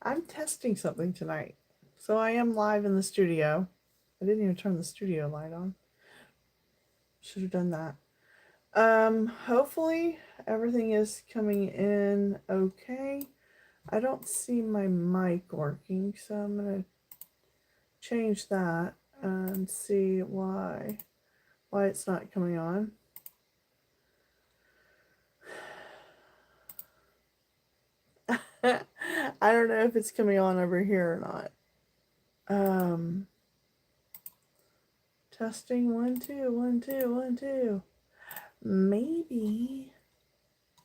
I'm testing something tonight. So I am live in the studio. I didn't even turn the studio light on. Should have done that. Hopefully everything is coming in okay. I don't see my mic working, so I'm gonna change that and see why it's not coming on. I don't know if it's coming on over here or not. Testing 1 2 1 2 1 2. Maybe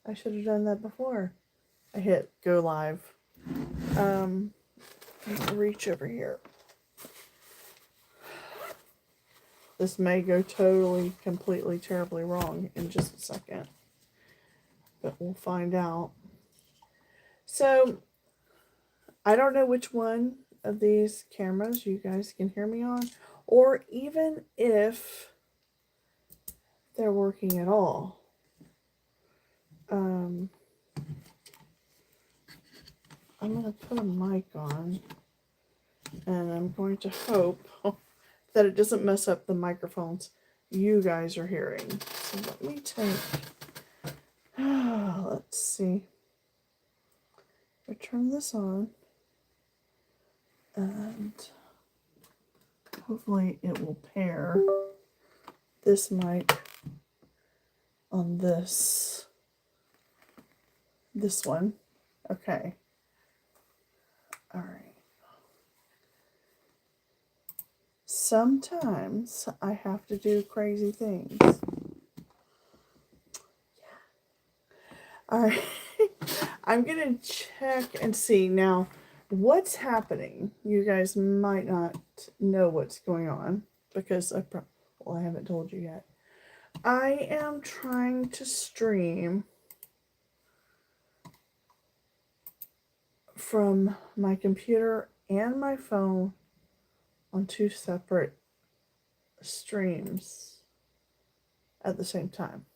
I should have done that before. I hit go live. Um, reach over here. This may go totally, completely, terribly wrong in just a second, but we'll find out. So, I don't know which one of these cameras you guys can hear me on, or even if they're working at all. I'm going to put a mic on, and I'm going to hope that it doesn't mess up the microphones you guys are hearing. So let me take, let's see. I turn this on, and hopefully it will pair this mic on this one. Okay. All right. Sometimes I have to do crazy things. All right. I'm going to check and see now what's happening. You guys might not know what's going on because I haven't told you yet. I am trying to stream from my computer and my phone on two separate streams at the same time.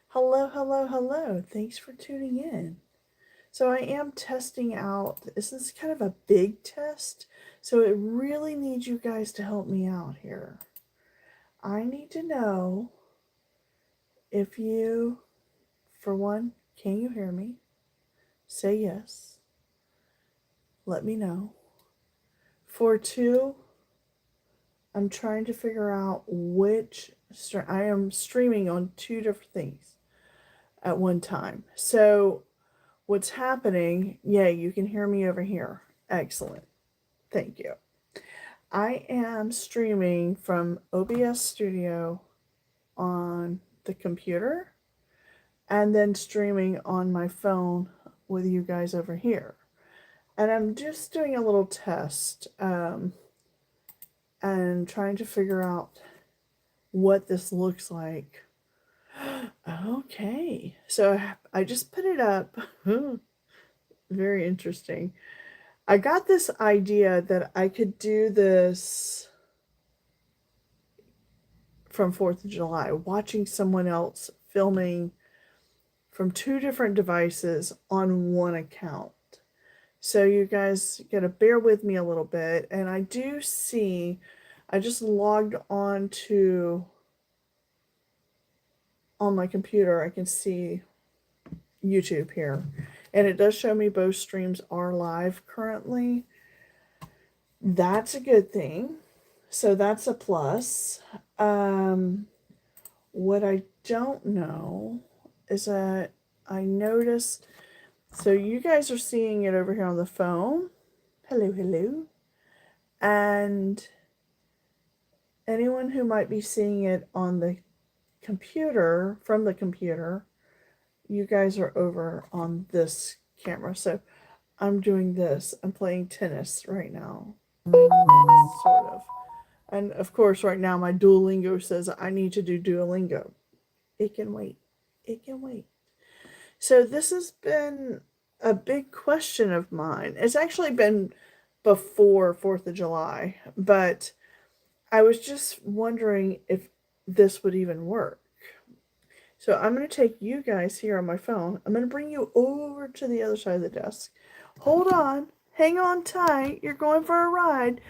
Hello, hello, hello. Thanks for tuning in. So I am testing out. This is kind of a big test, so it really needs you guys to help me out here. I need to know if you, for one, can you hear me? Say yes. Let me know. For two, I'm trying to figure out which I am streaming on two different things at one time. So what's happening? Yeah, you can hear me over here. Excellent. Thank you. I am streaming from OBS Studio on the computer and then streaming on my phone with you guys over here. And I'm just doing a little test and trying to figure out what this looks like. Okay, so I just put it up. Very interesting. I got this idea that I could do this from 4th of July, watching someone else filming from two different devices on one account. So you guys got to bear with me a little bit. And I do see, I just logged on my computer. I can see YouTube here. And it does show me both streams are live currently. That's a good thing. So that's a plus. What I don't know is that I noticed, so you guys are seeing it over here on the phone. Hello, hello. And anyone who might be seeing it on the computer, from the computer, you guys are over on this camera. So I'm doing this. I'm playing tennis right now. Sort of. And of course, right now my Duolingo says I need to do Duolingo. It can wait. It can wait. So this has been a big question of mine. It's actually been before 4th of July, but I was just wondering if this would even work. So I'm going to take you guys here on my phone. I'm going to bring you over to the other side of the desk Hold on. Hang on tight. You're going for a ride.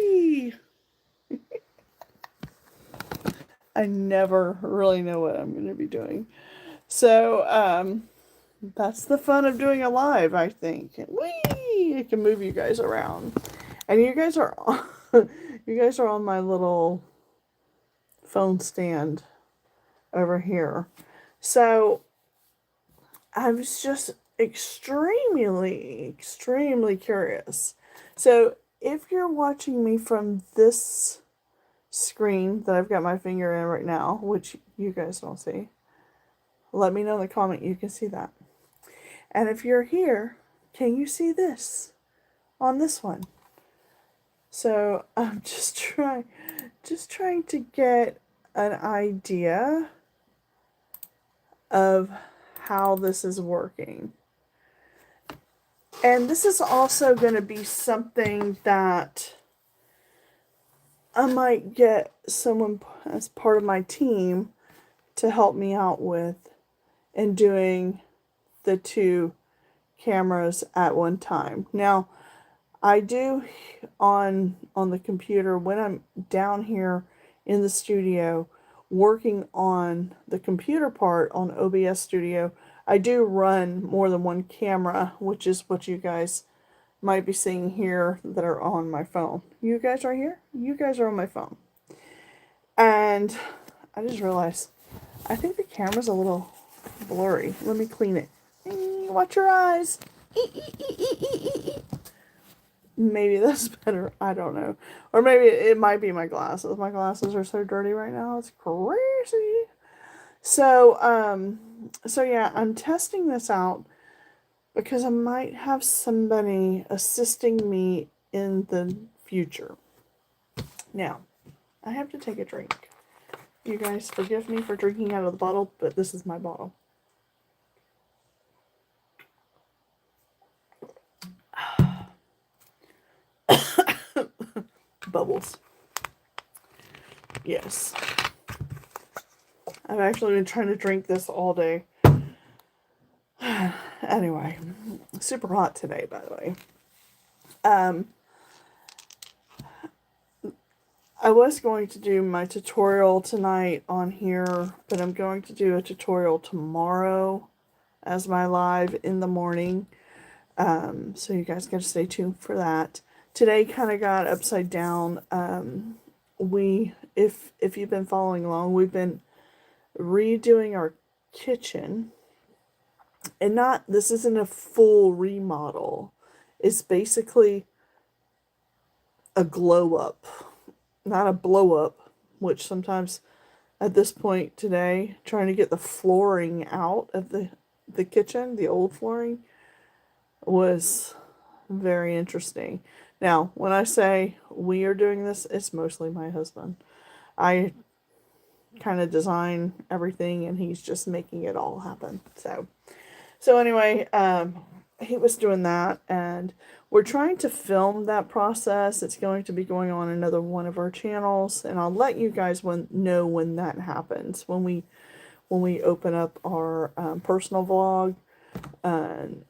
Whee! I never really know what I'm going to be doing. So, that's the fun of doing a live, I think. Whee! It can move you guys around. And you guys are on, you guys are on my little phone stand over here. So, I was just extremely curious. So, if you're watching me from this screen that I've got my finger in right now, which you guys don't see, let me know in the comment you can see that. And if you're here, can you see this on this one? So I'm just trying to get an idea of how this is working. And this is also going to be something that I might get someone as part of my team to help me out with in doing the two cameras at one time. Now, I do on the computer when I'm down here in the studio working on the computer part on OBS Studio. I do run more than one camera, which is what you guys might be seeing here that are on my phone. You guys are here? You guys are on my phone. And I just realized I think the camera's a little blurry. Let me clean it. Watch your eyes. Maybe that's better. I don't know. Or maybe it might be my glasses. My glasses are so dirty right now. It's crazy. So, so yeah, I'm testing this out because I might have somebody assisting me in the future. Now, I have to take a drink. You guys forgive me for drinking out of the bottle, but this is my bottle. Bubbles. Yes. I've actually been trying to drink this all day. Anyway, super hot today, by the way. I was going to do my tutorial tonight on here, but I'm going to do a tutorial tomorrow as my live in the morning. So you guys got to stay tuned for that. Today kind of got upside down. If you've been following along, we've been redoing our kitchen. And this isn't a full remodel. It's basically a glow up, not a blow up, which sometimes at this point today, trying to get the flooring out of the kitchen, the old flooring, was very interesting. Now, when I say we are doing this, it's mostly my husband. I kind of design everything and he's just making it all happen. So anyway, he was doing that and we're trying to film that process. It's going to be going on another one of our channels and I'll let you guys know when that happens, when we open up our personal vlog. And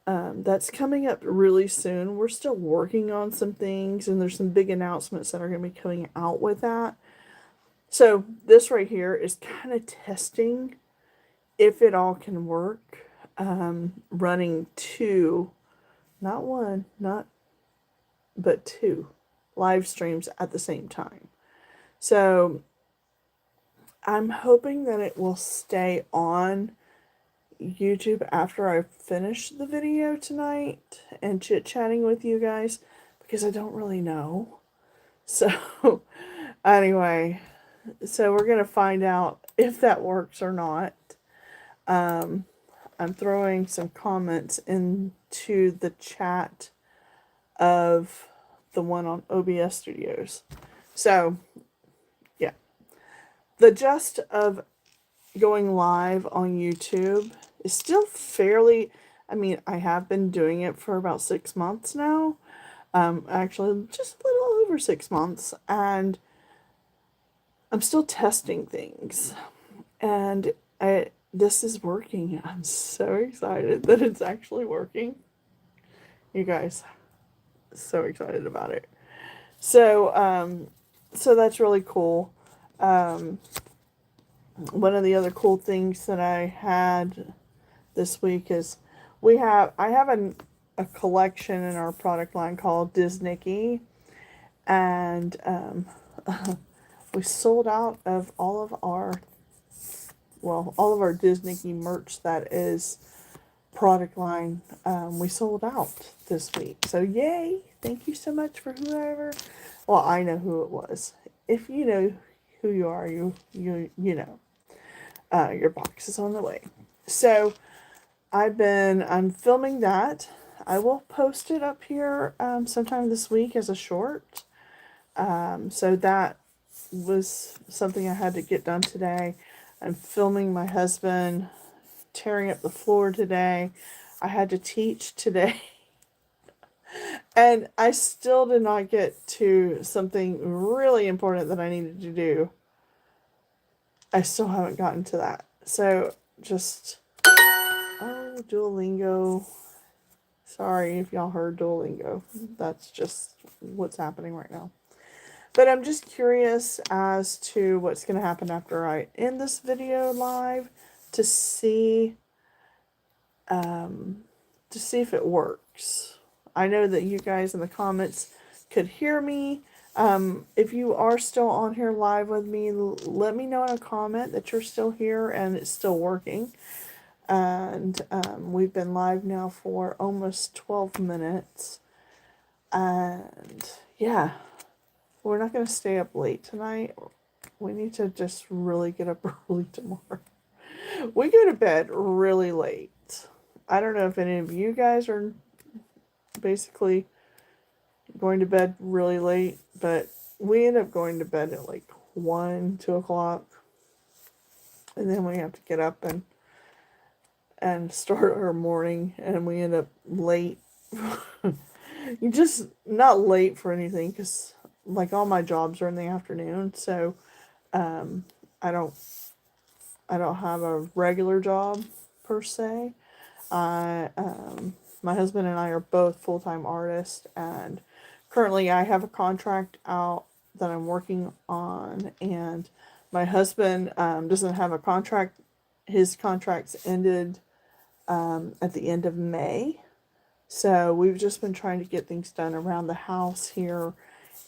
that's coming up really soon. We're still working on some things and there's some big announcements that are going to be coming out with that. So this right here is kind of testing if it all can work. Running two, not one, but two live streams at the same time. So I'm hoping that it will stay on YouTube after I finish the video tonight and chit-chatting with you guys because I don't really know. So anyway, so we're going to find out if that works or not. I'm throwing some comments into the chat of the one on OBS Studios. So, yeah. The gist of going live on YouTube is still fairly, I have been doing it for about 6 months now. Actually, just a little over 6 months. And I'm still testing things. And this is working. I'm so excited that it's actually working. You guys, so excited about it. So, so that's really cool. Um, One of the other cool things that I had this week is I have a collection in our product line called Disney, and we sold out of all of our Disney merch that is product line. We sold out this week, so yay! Thank you so much for whoever. Well, I know who it was. If you know who you are, you know. Your box is on the way. So I'm filming that. I will post it up here sometime this week as a short. So that was something I had to get done today. I'm filming my husband tearing up the floor today. I had to teach today. And I still did not get to something really important that I needed to do. I still haven't gotten to that. So just, oh, Duolingo. Sorry if y'all heard Duolingo. That's just what's happening right now. But I'm just curious as to what's going to happen after I end this video live to see if it works. I know that you guys in the comments could hear me. If you are still on here live with me, let me know in a comment that you're still here and it's still working. And we've been live now for almost 12 minutes. And yeah, we're not going to stay up late tonight. We need to just really get up early tomorrow. We go to bed really late. I don't know if any of you guys are basically going to bed really late, but we end up going to bed at like 1, 2 o'clock. And then we have to get up and start our morning, and we end up late. You just not late for anything, because like all my jobs are in the afternoon, so I don't have a regular job per se. My husband and I are both full-time artists, and currently I have a contract out that I'm working on, and my husband doesn't have a contract. His contract's ended at the end of May. So we've just been trying to get things done around the house here.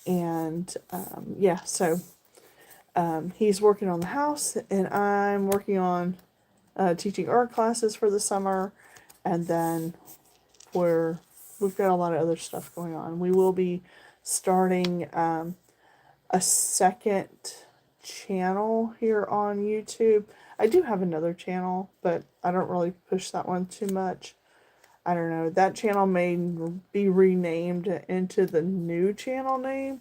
And yeah, so he's working on the house, and I'm working on teaching art classes for the summer. And then we've got a lot of other stuff going on. We will be starting a second channel here on YouTube. I do have another channel, but I don't really push that one too much. I don't know. That channel may be renamed into the new channel name,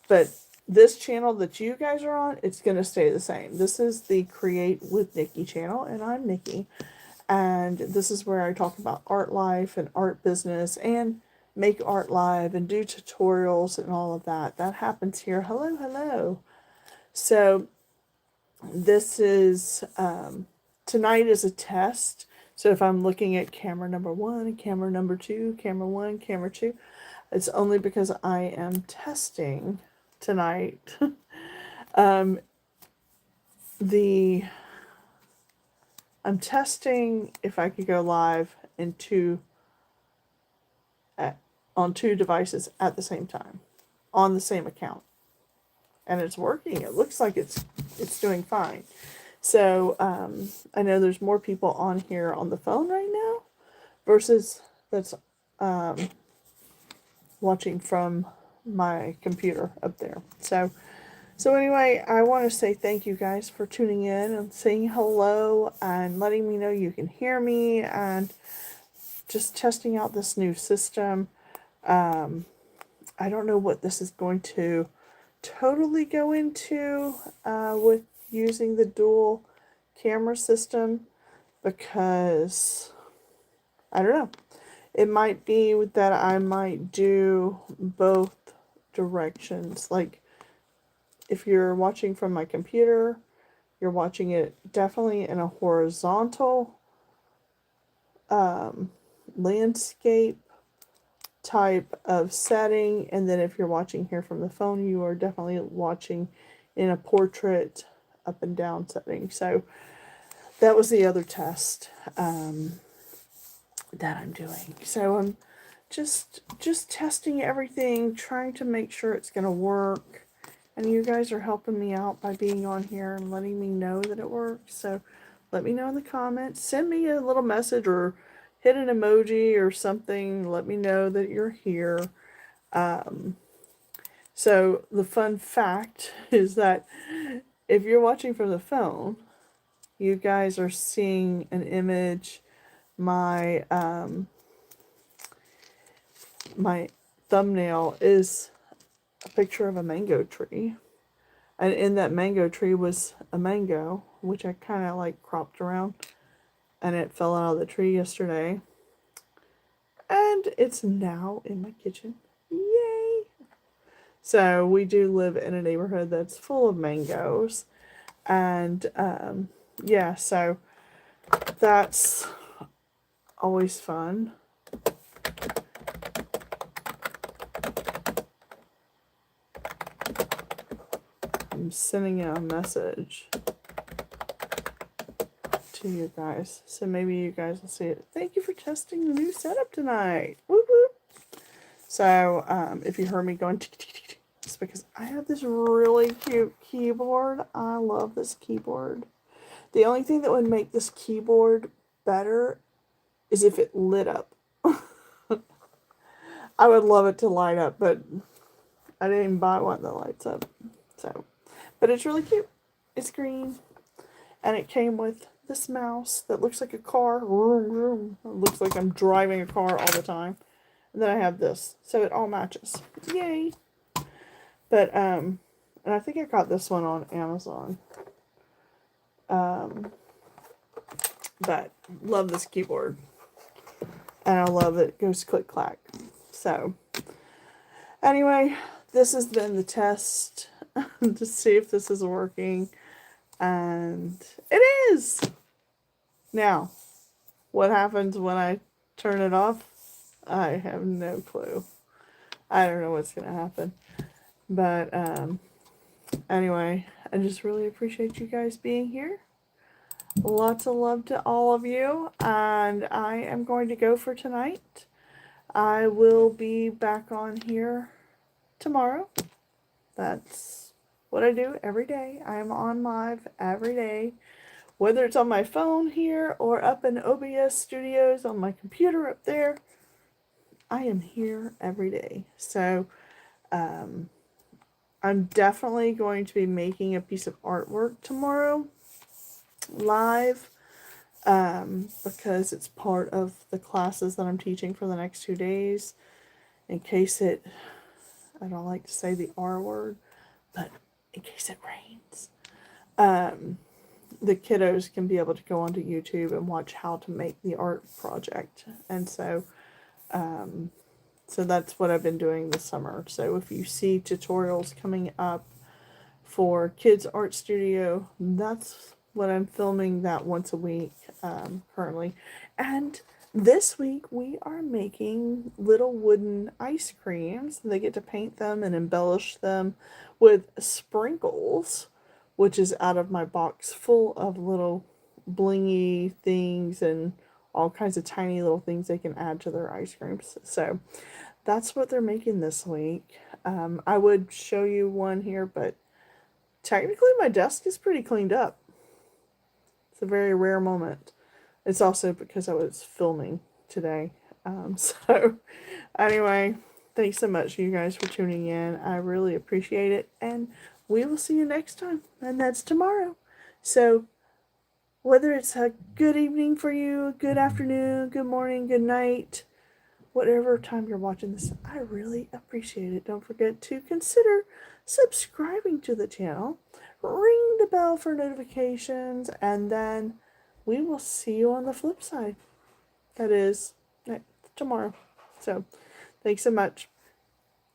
but this channel that you guys are on, it's going to stay the same. This is the Create with Nikki channel, and I'm Nikki. And this is where I talk about art life and art business and make art live and do tutorials and all of that. That happens here. Hello, hello. So this is, tonight is a test. So if I'm looking at camera number 1, camera number 2, camera 1, camera 2, it's only because I am testing tonight. I'm testing if I could go live on 2 devices at the same time on the same account. And it's working. It looks like it's doing fine. So I know there's more people on here on the phone right now versus that's watching from my computer up there. So anyway, I want to say thank you guys for tuning in and saying hello and letting me know you can hear me and just testing out this new system. I don't know what this is going to totally go into with using the dual camera system, because I don't know. It might be that I might do both directions. Like if you're watching from my computer, You're watching it definitely in a horizontal landscape type of setting, and then if you're watching here from the phone, you are definitely watching in a portrait up and down setting. So that was the other test that I'm doing. So I'm just testing everything, trying to make sure it's going to work. And you guys are helping me out by being on here and letting me know that it works. So let me know in the comments. Send me a little message or hit an emoji or something. Let me know that you're here. So the fun fact is that if you're watching from the phone, you guys are seeing an image. My my thumbnail is a picture of a mango tree. And in that mango tree was a mango, which I kind of like cropped around. And it fell out of the tree yesterday. And it's now in my kitchen. Yay! So we do live in a neighborhood that's full of mangoes. And yeah, so that's always fun. I'm sending out a message to you guys, so maybe you guys will see it. Thank you for testing the new setup tonight. Woo woo. So if you heard me going, it's because I have this really cute keyboard. I love this keyboard. The only thing that would make this keyboard better is if it lit up. I would love it to light up, but I didn't even buy one that lights up. So, but it's really cute. It's green, and it came with this mouse that looks like a car. It looks like I'm driving a car all the time. And then I have this, so it all matches. Yay! But and I think I got this one on Amazon. But love this keyboard, and I love that it goes click clack. So anyway, this has been the test to see if this is working, and it is. Now, what happens when I turn it off? I have no clue. I don't know what's gonna happen. But anyway, I just really appreciate you guys being here. Lots of love to all of you, and I am going to go for tonight. I will be back on here tomorrow. That's what I do every day. I am on live every day, whether it's on my phone here or up in OBS Studios on my computer up there. I am here every day. So I'm definitely going to be making a piece of artwork tomorrow live because it's part of the classes that I'm teaching for the next 2 days. In case it, I don't like to say the R word, but in case it rains, the kiddos can be able to go onto YouTube and watch how to make the art project. And so that's what I've been doing this summer. So if you see tutorials coming up for Kids Art Studio, that's what I'm filming that once a week currently. And this week we are making little wooden ice creams. They get to paint them and embellish them with sprinkles, which is out of my box full of little blingy things and all kinds of tiny little things they can add to their ice creams. So that's what they're making this week. I would show you one here, but technically my desk is pretty cleaned up. It's a very rare moment. It's also because I was filming today. So anyway, thanks so much you guys for tuning in. I really appreciate it, and we will see you next time, and that's tomorrow. So whether it's a good evening for you, good afternoon, good morning, good night, whatever time you're watching this, I really appreciate it. Don't forget to consider subscribing to the channel, ring the bell for notifications, and then we will see you on the flip side. That is tomorrow. So thanks so much.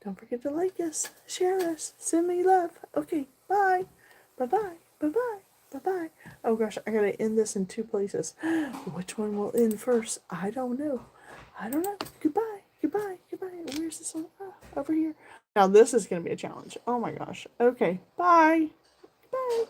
Don't forget to like us, share us, send me love. Okay, bye. Bye-bye. Bye-bye. Bye-bye. Oh gosh, I gotta end this in 2 places. Which one will end first? I don't know. I don't know. Goodbye. Goodbye. Goodbye. Where's this one? Ah, over here. Now this is gonna be a challenge. Oh my gosh. Okay. Bye. Bye.